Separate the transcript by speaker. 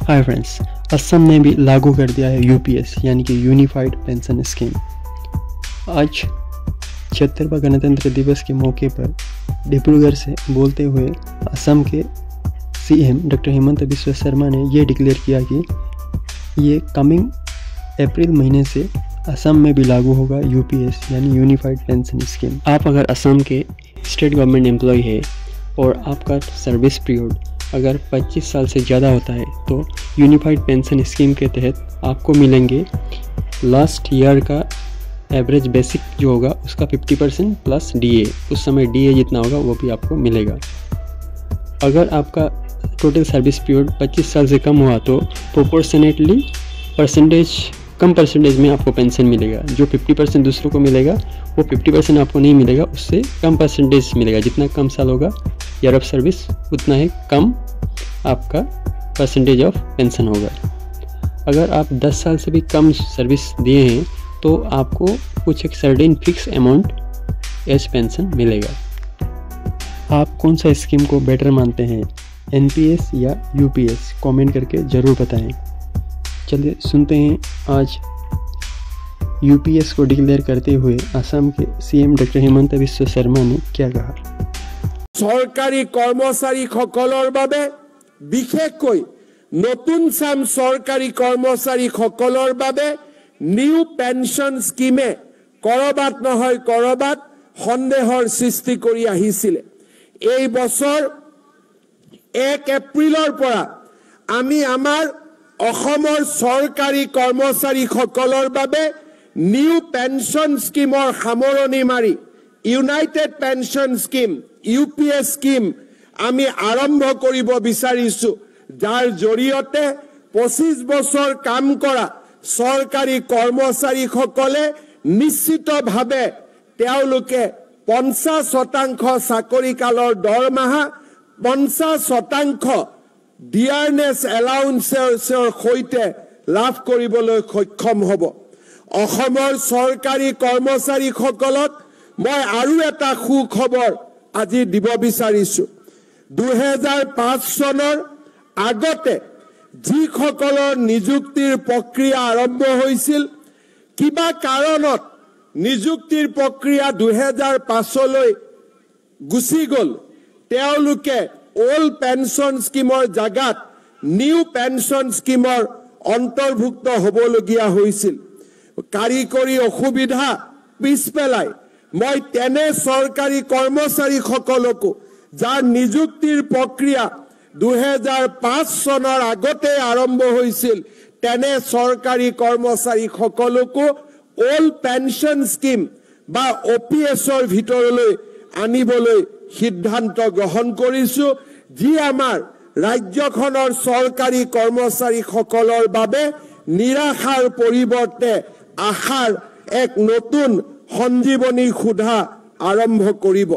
Speaker 1: Hi friends, Assam ने भी लागू कर दिया है यूपीएस यानी कि यूनिफाइड पेंशन स्कीम। आज 76वां गणतंत्र दिवस के मौके पर डिब्रूगढ़ से बोलते हुए असम के सीएम डॉक्टर हिमंत बिस्वा शर्मा ने ये डिक्लेयर किया कि ये कमिंग अप्रैल महीने से असम में भी लागू होगा यूपीएस यानी यूनिफाइड पेंशन स्कीम। आप अगर असम के स्टेट गवर्नमेंट एम्प्लॉय है और आपका सर्विस पीरियड अगर 25 साल से ज़्यादा होता है तो यूनिफाइड पेंशन स्कीम के तहत आपको मिलेंगे लास्ट ईयर का एवरेज बेसिक जो होगा उसका 50% प्लस डीए। उस समय डीए जितना होगा वो भी आपको मिलेगा। अगर आपका टोटल सर्विस पीरियड 25 साल से कम हुआ तो प्रोपोर्शनेटली कम परसेंटेज में आपको पेंशन मिलेगा। जो 50% दूसरों को मिलेगा वो 50% आपको नहीं मिलेगा, उससे कम परसेंटेज मिलेगा। जितना कम साल होगा ईयर ऑफ सर्विस उतना ही कम आपका परसेंटेज ऑफ पेंशन होगा। अगर आप 10 साल से भी कम सर्विस दिए हैं तो आपको कुछ एक certain fix amount age pension मिलेगा। आप कौन सा स्कीम को बेटर मानते हैं, एनपीएस या यूपीएस? कमेंट करके ज़रूर बताएं। चलिए सुनते हैं आज यूपीएस को डिक्लेयर करते हुए असम के सीएम डॉक्टर हिमंत बिस्वा शर्मा ने क्या कहा।
Speaker 2: सरकारी कर्मचारी सकলৰ বাবে বিশেষকৈ নতুন চাম सरकारी कर्मचारी সকলৰ বাবে নিউ পেনশন স্কিমে কৰবাত নহয় কৰবাত সন্দেহৰ সৃষ্টি কৰি আহিছিল। এই বছৰ 1 এপ্ৰিলৰ পৰা আমি আমাৰ অসমৰ सरकारी कर्मचारी সকলৰ বাবে নিউ পেনশন স্কিমৰ সামৰণি মাৰি United pension scheme UPS scheme आमी आरम्भ करिब बिचारिछु, जार जरियते 25 बছर काम करा सरकारी कर्मचारी सकले निश्चित भावे तेओलोके 50% चाकरी काলৰ दरमाहा 50% डियारनेस एलाउन्सर सहिते लाभ কৰিবলৈ सक्षम हब। অসমৰ सरकारी कर्मचारी सकलक मैं आरु एटा सुखबर আজি দিব বিচাৰিছো। 2005 চনৰ আগতে যিসকলৰ নিযুক্তিৰ প্ৰক্ৰিয়া আৰম্ভ হৈছিল, কিবা কাৰণত নিযুক্তিৰ প্ৰক্ৰিয়া 2005লৈ গুচি গল, তেওঁলোকে ওল্ড পেনশন স্কিমৰ জাগাত নিউ পেনশন স্কিমৰ অন্তৰ্ভুক্ত হ'বলগীয়া হৈছিল। কাৰিকৰী অসুবিধা পিছ পেলাই मैं तेने सरकारी कर्मचारी सकलको जार नियुक्तिर प्रक्रिया 2005 सनर आगते आरम्भ होइसिल तेने सरकारी कर्मचारी सकलको ओल्ड पेंशन स्कीम बा ओपीएसर भितरলৈ आनिবলৈ सिद्धांत ग्रहण करिछु, जी आमार राज्यखনৰ सरकारी कर्मचारी सकলৰ বাবে निराशार परिवर्ते आशार एक नतुन संजीवनी सुधा आरम्भ करिब।